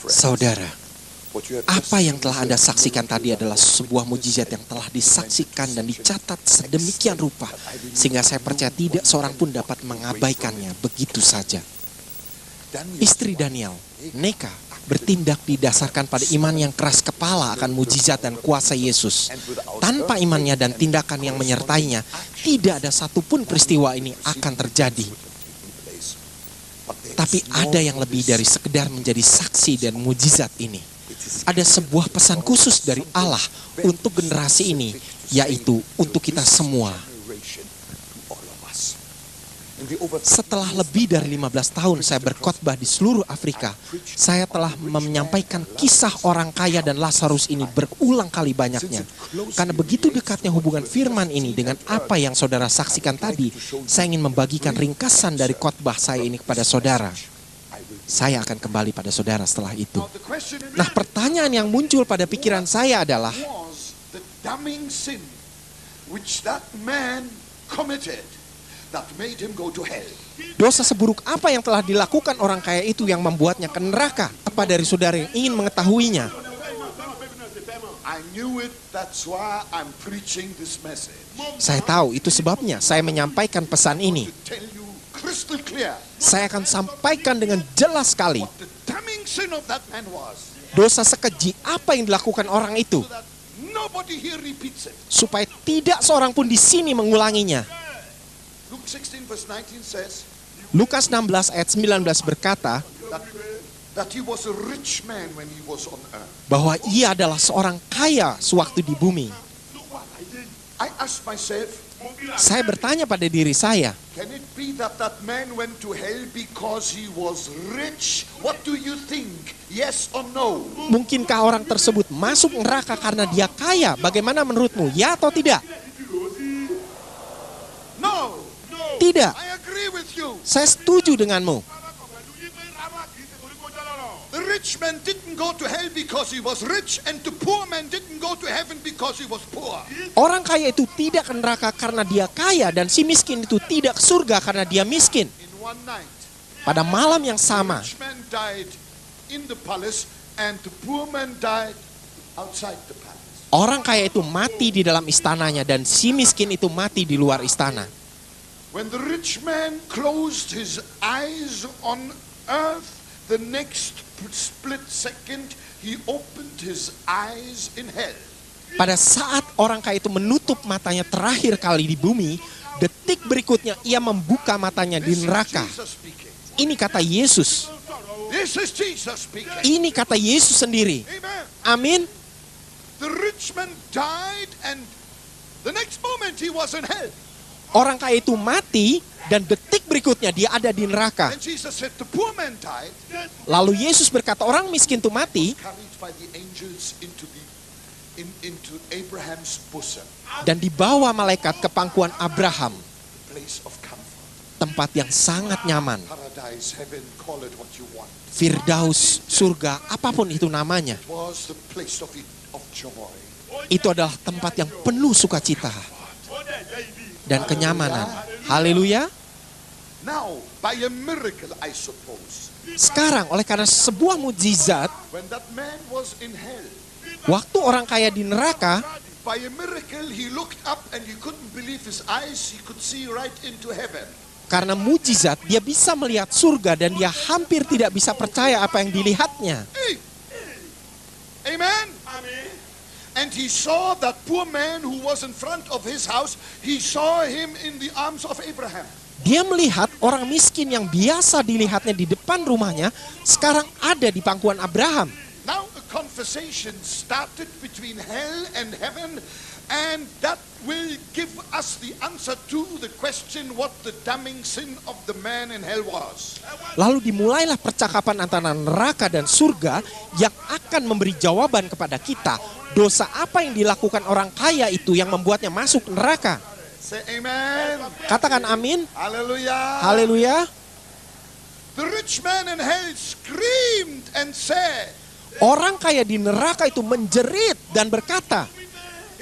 Saudara, apa yang telah Anda saksikan tadi adalah sebuah mujizat yang telah disaksikan dan dicatat sedemikian rupa, sehingga saya percaya tidak seorang pun dapat mengabaikannya begitu saja. Istri Daniel, Neka, bertindak didasarkan pada iman yang keras kepala akan mujizat dan kuasa Yesus. Tanpa imannya dan tindakan yang menyertainya, tidak ada satupun peristiwa ini akan terjadi. Tapi ada yang lebih dari sekedar menjadi saksi dan mujizat ini. Ada sebuah pesan khusus dari Allah untuk generasi ini, yaitu untuk kita semua. Setelah lebih dari 15 tahun saya berkhotbah di seluruh Afrika, saya telah menyampaikan kisah orang kaya dan Lazarus ini berulang kali banyaknya. Karena begitu dekatnya hubungan firman ini dengan apa yang saudara saksikan tadi, saya ingin membagikan ringkasan dari khotbah saya ini kepada saudara. Saya akan kembali pada saudara setelah itu. Nah, pertanyaan yang muncul pada pikiran saya adalah, dosa seburuk apa yang telah dilakukan orang kaya itu yang membuatnya ke neraka? Apa dari saudara yang ingin mengetahuinya? Saya tahu, itu sebabnya saya menyampaikan pesan ini. Saya akan sampaikan dengan jelas sekali dosa sekeji apa yang dilakukan orang itu, supaya tidak seorang pun di sini mengulanginya. Lukas 16 ayat 19 berkata bahwa ia adalah seorang kaya sewaktu di bumi. Saya bertanya pada diri saya, mungkinkah orang tersebut masuk neraka karena dia kaya? Bagaimana menurutmu? Ya atau tidak? Tidak. Saya setuju denganmu. The rich man didn't go to hell because he was rich, and the poor man didn't go to heaven because he was poor. Orang kaya itu tidak ke neraka karena dia kaya, dan si miskin itu tidak ke surga karena dia miskin. In one night, pada malam yang sama, the rich man died in the palace, and the poor man died outside the palace. Orang kaya itu mati di dalam istananya, dan si miskin itu mati di luar istana. When the rich man closed his eyes on earth, the next split second, he opened his eyes in hell. Pada saat orang kaya itu menutup matanya terakhir kali di bumi, detik berikutnya ia membuka matanya di neraka. Ini kata Yesus. Ini kata Yesus sendiri. Amin. The rich man died, and the next moment he was in hell. Orang kaya itu mati, dan detik berikutnya dia ada di neraka. Lalu Yesus berkata, orang miskin itu mati dan dibawa malaikat ke pangkuan Abraham, tempat yang sangat nyaman. Firdaus, surga, apapun itu namanya. Itu adalah tempat yang penuh sukacita dan kenyamanan. Haleluya. Sekarang oleh karena sebuah mujizat, waktu orang kaya di neraka, karena mujizat dia bisa melihat surga dan dia hampir tidak bisa percaya apa yang dilihatnya. Amen. And he saw that poor man who was in front of his house. He saw him in the arms of Abraham. Dia melihat orang miskin yang biasa dilihatnya di depan rumahnya, sekarang ada di pangkuan Abraham. Now a conversation started between hell and heaven, and that will give us the answer to the question what the damning sin of the man in hell was. Lalu dimulailah percakapan antara neraka dan surga yang akan memberi jawaban kepada kita. Dosa apa yang dilakukan orang kaya itu yang membuatnya masuk neraka? Say amen. Katakan amin. Hallelujah. Haleluya. The rich man in hell screamed and said, orang kaya di neraka itu menjerit dan berkata,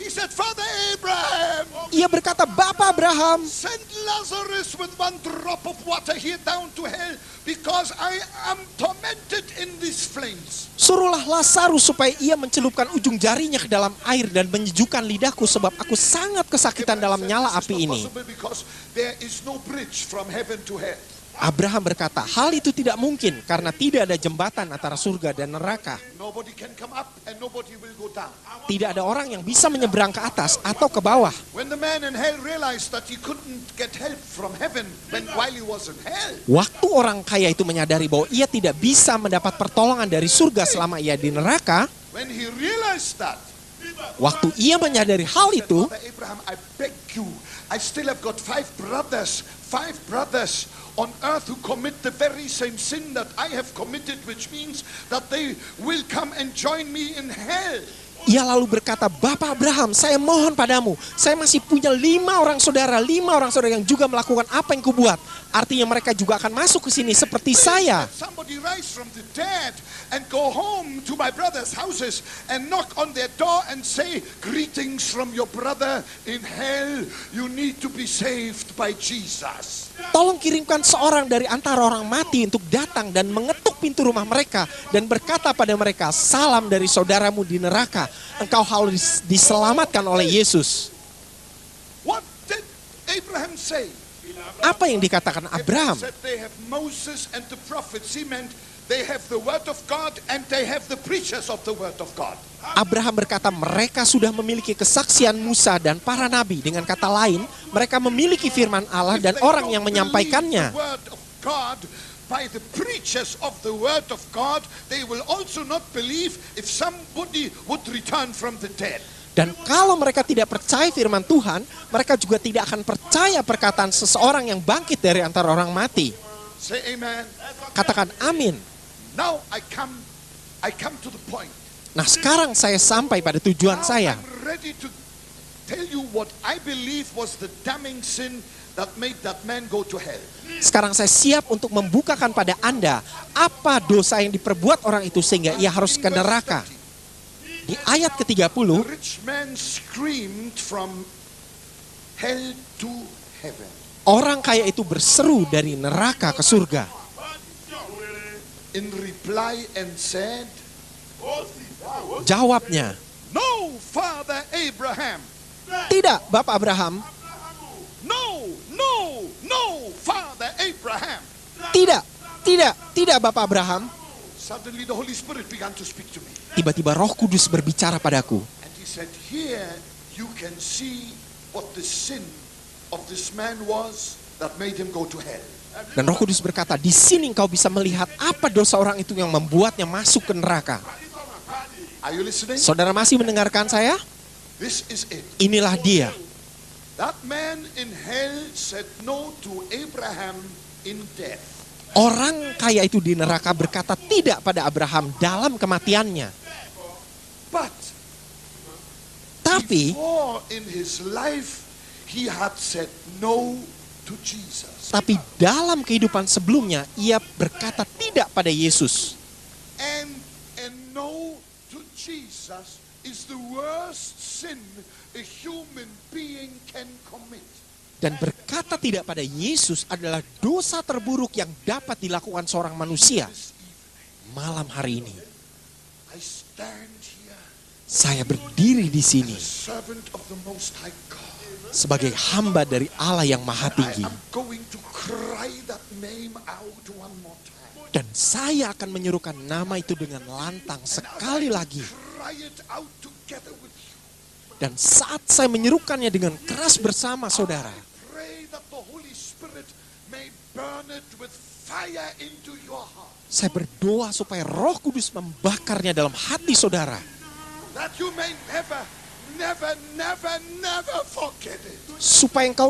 he said, Father Abraham, Ia berkata, Bapak Abraham, send Lazarus with one drop of water here down to hell, because I am tormented in these flames. suruhlah Lazarus supaya ia mencelupkan ujung jarinya ke dalam air dan menyejukkan lidahku, sebab aku sangat kesakitan dalam nyala api ini. Because there is no bridge from heaven to hell. Abraham berkata, hal itu tidak mungkin karena tidak ada jembatan antara surga dan neraka. Nobody can come up and nobody will go down. Tidak ada orang yang bisa menyeberang ke atas atau ke bawah. When the man in hell realized that he couldn't get help from heaven while he was in hell, Waktu orang kaya itu menyadari bahwa ia tidak bisa mendapat pertolongan dari surga selama ia di neraka, when he realized that, waktu ia menyadari hal itu, Father Abraham, I beg you, I still have got five brothers on earth who commit the very same sin that I have committed, which means that they will come and join me in hell. ia lalu berkata, Bapak Abraham, saya mohon padamu, saya masih punya 5 orang saudara yang juga melakukan apa yang kubuat. Artinya mereka juga akan masuk ke sini seperti saya. Somebody rise from the dead and go home to my brother's houses and knock on their door and say, greetings from your brother in hell. You need to be saved by Jesus. Tolong kirimkan seorang dari antara orang mati untuk datang dan mengetuk pintu rumah mereka dan berkata pada mereka, salam dari saudaramu di neraka. Engkau harus diselamatkan oleh Yesus. What did Abraham say? Apa yang dikatakan Abraham? Said they have Moses and the prophets. He meant they have the word of God and they have the preachers of the word of God. Abraham berkata mereka sudah memiliki kesaksian Musa dan para nabi. Dengan kata lain, mereka memiliki firman Allah dan orang yang menyampaikannya. By the preachers of the word of God, they will also not believe if somebody would return from the dead. Dan kalau mereka tidak percaya firman Tuhan, mereka juga tidak akan percaya perkataan seseorang yang bangkit dari antara orang mati. Say amen. Katakan amin. Now I come to the point. Nah, sekarang saya sampai pada tujuan Now saya. I'm ready to tell you what I believe was the damning sin that made that man go to hell. Sekarang saya siap untuk membukakan pada Anda apa dosa yang diperbuat orang itu sehingga ia harus ke neraka. Di ayat ke-30, The rich man screamed from hell to heaven. orang kaya itu berseru dari neraka ke surga. In reply and said, Jawabnya, no, Father Abraham. tidak, Bapak Abraham. No, Father Abraham. Tidak, Bapak Abraham. Suddenly the Holy Spirit began to speak to me. Tiba-tiba Roh Kudus berbicara padaku. And he said, here you can see what the sin of this man was that made him go to hell. Dan Roh Kudus berkata, di sini engkau bisa melihat apa dosa orang itu yang membuatnya masuk ke neraka. Are you listening? Saudara masih mendengarkan saya? This is it. Inilah dia. That man in hell said no to Abraham in death. Orang kaya itu di neraka berkata tidak pada Abraham dalam kematiannya. But Tapi before in his life he had said no to Jesus. Tapi dalam kehidupan sebelumnya ia berkata tidak pada Yesus. And no to Jesus is the worst sin a human being can commit. Dan berkata tidak pada Yesus adalah dosa terburuk yang dapat dilakukan seorang manusia. Malam hari ini I stand here saya berdiri di sini as a servant of the Most High God. sebagai hamba dari Allah yang Maha I Tinggi. am going to cry that name out one more time. Dan saya akan menyerukan nama itu dengan lantang sekali lagi. Cry it out together with you. Dan saat saya menyerukannya dengan keras bersama saudara, Pray that the Holy Spirit may burn it with fire into your heart. saya berdoa supaya Roh Kudus membakarnya dalam hati saudara. That you may never forget it. Supaya engkau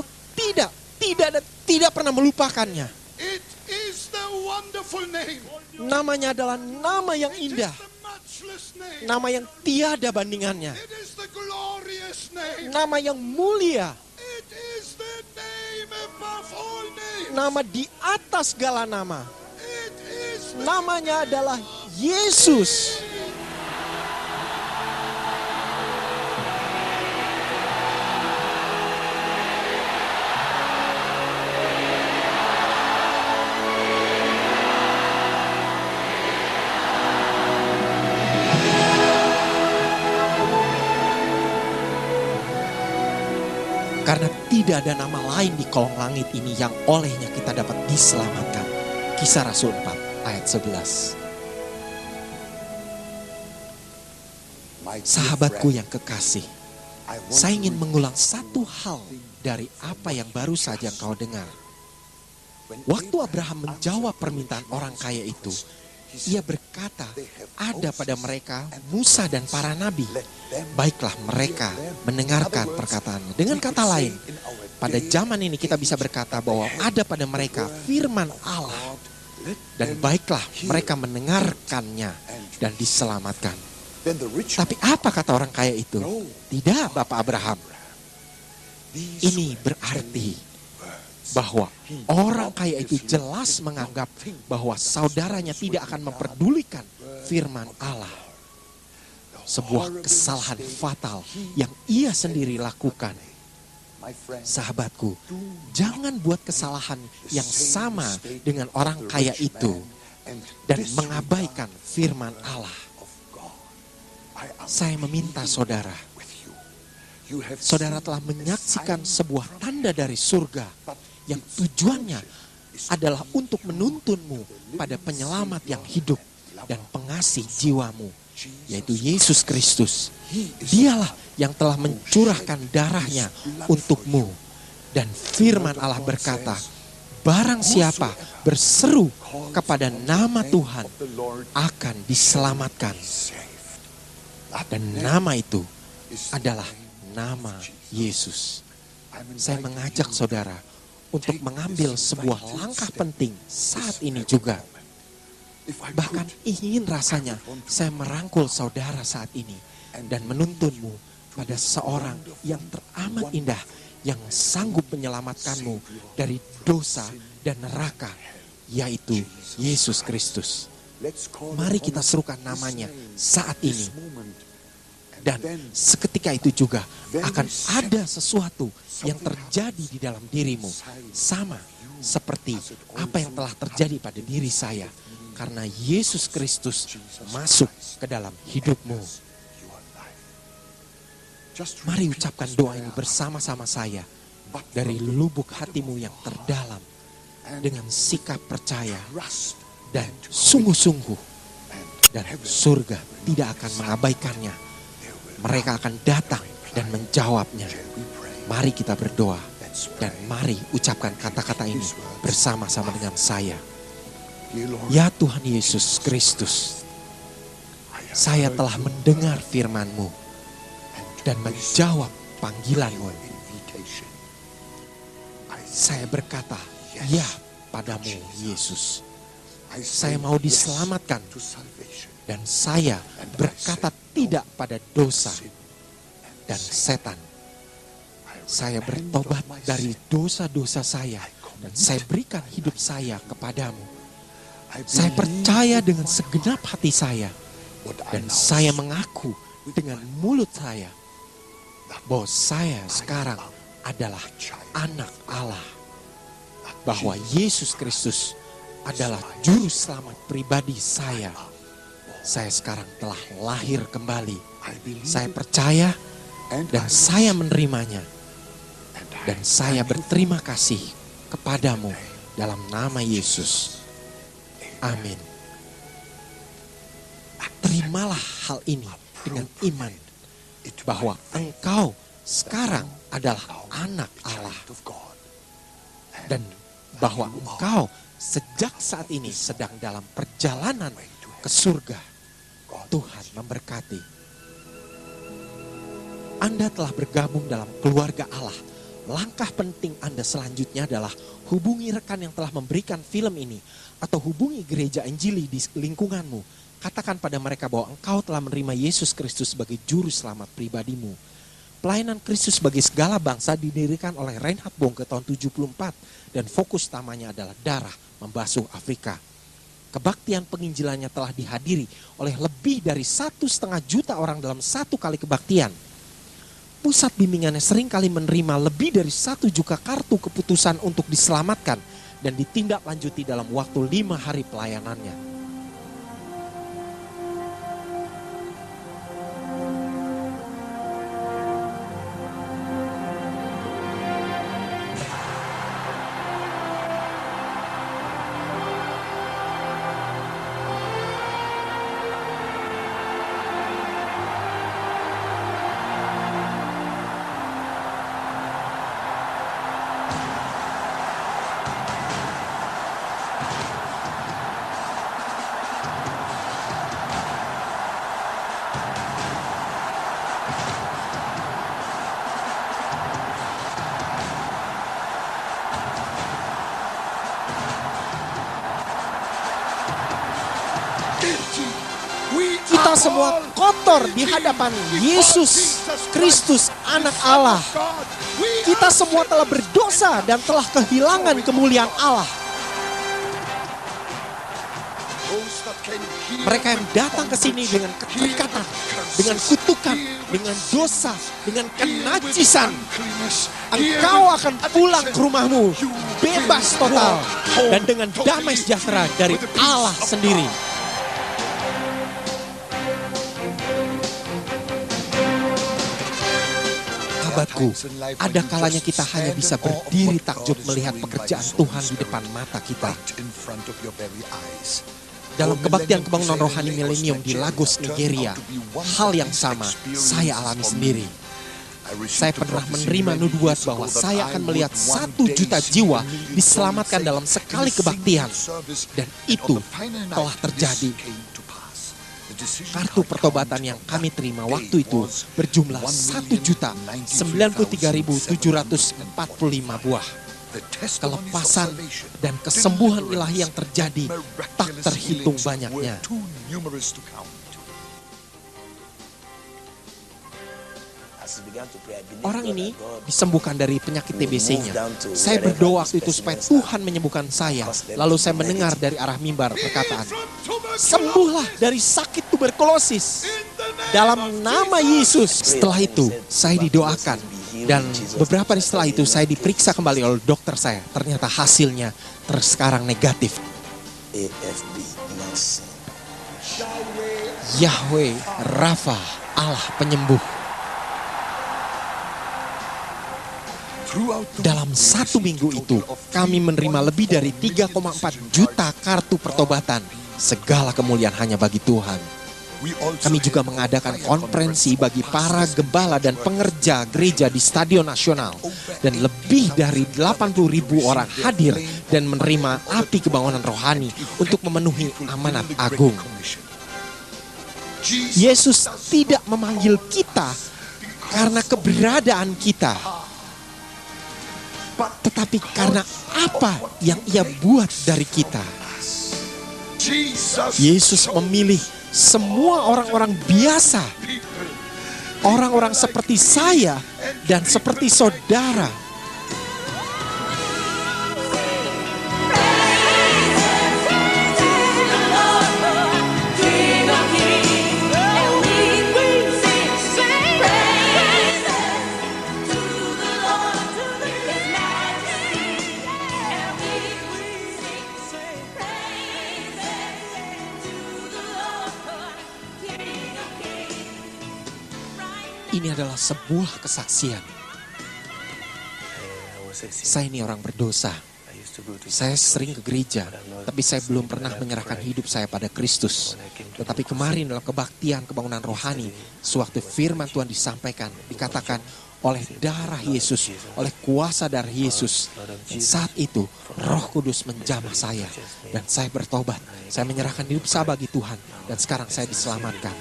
tidak pernah melupakannya. It is the wonderful name. Namanya adalah nama yang It is indah. the matchless name. Nama yang tiada bandingannya. It is the glorious name. Nama yang mulia. It is the name above all names. Nama di atas segala nama. It is the Namanya adalah Yesus. tidak ada nama lain di kolong langit ini yang olehnya kita dapat diselamatkan. Kisah Rasul 4 ayat 11. Sahabatku yang kekasih, saya ingin mengulang satu hal dari apa yang baru saja engkau dengar. Waktu Abraham menjawab permintaan orang kaya itu, ia berkata, ada pada mereka Musa dan para nabi. Baiklah mereka mendengarkan perkataannya. Dengan kata lain, pada zaman ini kita bisa berkata bahwa ada pada mereka firman Allah. Dan baiklah mereka mendengarkannya dan diselamatkan. Tapi apa kata orang kaya itu? Tidak, Bapak Abraham. Ini berarti bahwa orang kaya itu jelas menganggap bahwa saudaranya tidak akan memperdulikan firman Allah. Sebuah kesalahan fatal yang ia sendiri lakukan. Sahabatku, jangan buat kesalahan yang sama dengan orang kaya itu dan mengabaikan firman Allah. Saya meminta saudara telah menyaksikan sebuah tanda dari surga yang tujuannya adalah untuk menuntunmu pada penyelamat yang hidup dan pengasih jiwamu, yaitu Yesus Kristus. Dialah yang telah mencurahkan darahnya untukmu. Dan firman Allah berkata, barang siapa berseru kepada nama Tuhan akan diselamatkan. Dan nama itu adalah nama Yesus. Saya mengajak saudara untuk mengambil sebuah langkah penting saat ini juga. Bahkan ingin rasanya saya merangkul saudara saat ini dan menuntunmu pada seorang yang teramat indah yang sanggup menyelamatkanmu dari dosa dan neraka, yaitu Yesus Kristus. Mari kita serukan namanya saat ini. Dan seketika itu juga akan ada sesuatu yang terjadi di dalam dirimu. Sama seperti apa yang telah terjadi pada diri saya. Karena Yesus Kristus masuk ke dalam hidupmu. Mari ucapkan doa ini bersama-sama saya. Dari lubuk hatimu yang terdalam. Dengan sikap percaya dan sungguh-sungguh. Dan surga tidak akan mengabaikannya. Mereka akan datang dan menjawabnya. Mari kita berdoa dan mari ucapkan kata-kata ini bersama-sama dengan saya. Ya Tuhan Yesus Kristus, saya telah mendengar firman-Mu dan menjawab panggilan-Mu. Saya berkata, ya padamu Yesus. Saya mau diselamatkan. Dan saya berkata tidak pada dosa dan setan. Saya bertobat dari dosa-dosa saya dan saya berikan hidup saya kepadamu. Saya percaya dengan segenap hati saya dan saya mengaku dengan mulut saya bahwa saya sekarang adalah anak Allah. Bahwa Yesus Kristus adalah juru selamat pribadi saya. Saya sekarang telah lahir kembali. Saya percaya dan saya menerimanya. Dan saya berterima kasih kepadamu dalam nama Yesus. Amin. Terimalah hal ini dengan iman. Bahwa engkau sekarang adalah anak Allah. Dan bahwa engkau sejak saat ini sedang dalam perjalanan ke surga. Tuhan memberkati. Anda telah bergabung dalam keluarga Allah. Langkah penting Anda selanjutnya adalah hubungi rekan yang telah memberikan film ini. Atau hubungi gereja Injili di lingkunganmu. Katakan pada mereka bahwa engkau telah menerima Yesus Kristus sebagai juru selamat pribadimu. Pelayanan Kristus bagi segala bangsa didirikan oleh Reinhard Bonnke tahun 74. Dan fokus utamanya adalah darah membasuh Afrika. Kebaktian penginjilannya telah dihadiri oleh lebih dari 1,5 juta orang dalam satu kali kebaktian. Pusat bimbingannya seringkali menerima lebih dari 1 juta kartu keputusan untuk diselamatkan dan ditindaklanjuti dalam waktu 5 hari pelayanannya. semua kotor di hadapan Yesus Kristus, Anak Allah. Kita semua telah berdosa dan telah kehilangan kemuliaan Allah. Mereka yang datang ke sini dengan keterikatan, dengan kutukan, dengan dosa, dengan kenajisan, engkau akan pulang ke rumahmu bebas total dan dengan damai sejahtera dari Allah sendiri. Sahabatku, ada kalanya kita hanya bisa berdiri takjub melihat pekerjaan Tuhan di depan mata kita. Dalam kebaktian kebangunan rohani milenium di Lagos, Nigeria, hal yang sama saya alami sendiri. Saya pernah menerima nubuat bahwa saya akan melihat 1 juta jiwa diselamatkan dalam sekali kebaktian. Dan itu telah terjadi. Kartu pertobatan yang kami terima waktu itu berjumlah 1.093.745 buah. Kelepasan dan kesembuhan ilahi yang terjadi tak terhitung banyaknya. Orang ini disembuhkan dari penyakit TBC-nya. Saya berdoa waktu itu supaya Tuhan menyembuhkan saya. Lalu saya mendengar dari arah mimbar perkataan, sembuhlah dari sakit tuberkulosis dalam nama Yesus. Setelah itu saya didoakan. Dan beberapa hari setelah itu saya diperiksa kembali oleh dokter saya. Ternyata hasilnya sekarang negatif. Yahweh Rafa, Allah penyembuh. Dalam 1 minggu itu kami menerima lebih dari 3,4 juta kartu pertobatan. Segala kemuliaan hanya bagi Tuhan. Kami juga mengadakan konferensi bagi para gembala dan pengerja gereja di Stadion Nasional. Dan lebih dari 80.000 orang hadir dan menerima api kebangunan rohani untuk memenuhi amanat agung. Yesus tidak memanggil kita karena keberadaan kita, tetapi karena apa yang Ia buat dari kita. Yesus memilih semua orang-orang biasa, orang-orang seperti saya dan seperti saudara. Ini adalah sebuah kesaksian. Saya ini orang berdosa. Saya sering ke gereja, tapi saya belum pernah menyerahkan hidup saya pada Kristus. Tetapi kemarin dalam kebaktian kebangunan rohani, sewaktu firman Tuhan disampaikan, dikatakan oleh darah Yesus, oleh kuasa darah Yesus. Dan saat itu Roh Kudus menjamah saya dan saya bertobat. Saya menyerahkan hidup saya bagi Tuhan dan sekarang saya diselamatkan.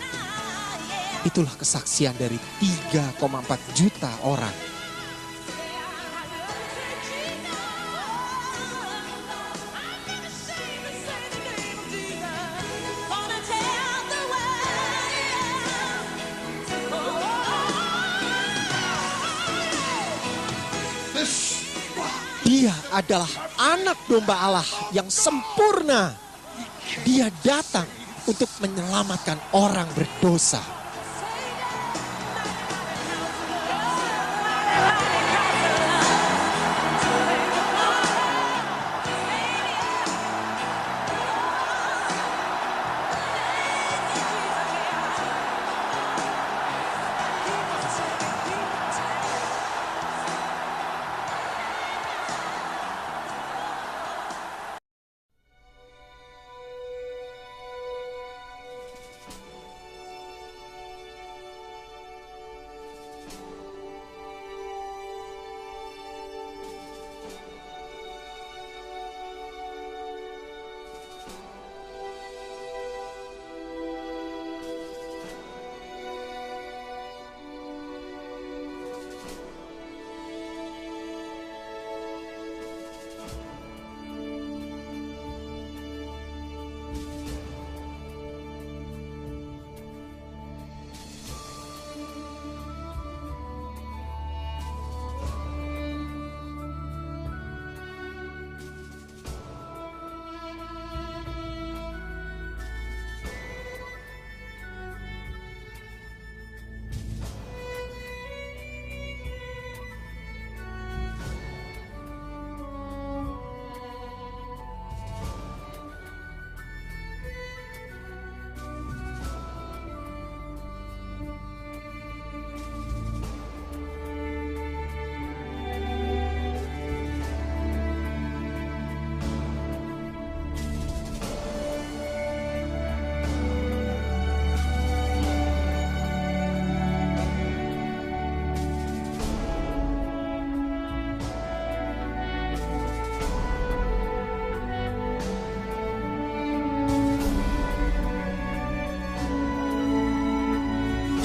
Itulah kesaksian dari 3,4 juta orang. Dia adalah anak domba Allah yang sempurna. Dia datang untuk menyelamatkan orang berdosa.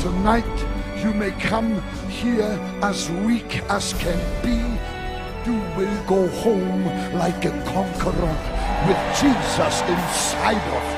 Tonight you may come here as weak as can be. You will go home like a conqueror with Jesus inside of you.